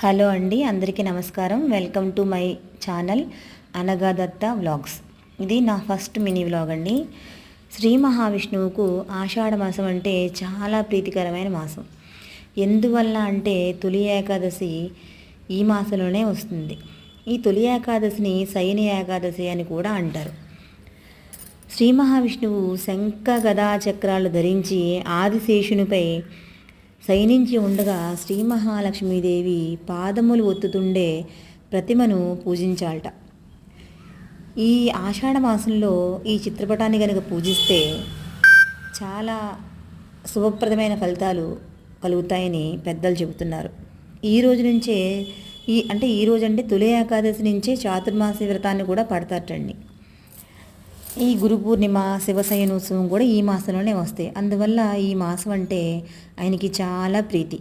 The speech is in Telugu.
హలో అండి, అందరికీ నమస్కారం. Welcome to my channel Anagadatta vlogs. ఇది నా ఫస్ట్ మినీ వ్లాగ్ అండి. శ్రీ మహావిష్ణువుకు ఆషాఢ మాసం అంటే చాలా ప్రీతికరమైన మాసం. ఎందువల్ల అంటే తొలి ఏకాదశి ఈ మాసంలోనే వస్తుంది. ఈ తొలి ఏకాదశిని శయని ఏకాదశి అని కూడా అంటారు. శ్రీ మహావిష్ణువు శంఖ గదా చక్రాలు ధరించి ఆదిశేషునిపై శయనించి ఉండగా శ్రీ మహాలక్ష్మీదేవి పాదములు ఒత్తుతుండే ప్రతిమను పూజించాలట. ఈ ఆషాఢ మాసంలో ఈ చిత్రపటాన్ని కనుక పూజిస్తే చాలా శుభప్రదమైన ఫలితాలు కలుగుతాయని పెద్దలు చెబుతున్నారు. ఈ రోజు నుంచే ఈ రోజు అంటే తొలి ఏకాదశి నుంచే చాతుర్మాసి వ్రతాన్ని కూడా పడతారటండి. ఈ గురు పూర్ణిమ, శివశయనోత్సవం కూడా ఈ మాసంలోనే వస్తాయి. అందువల్ల ఈ మాసం అంటే ఆయనకి చాలా ప్రీతి.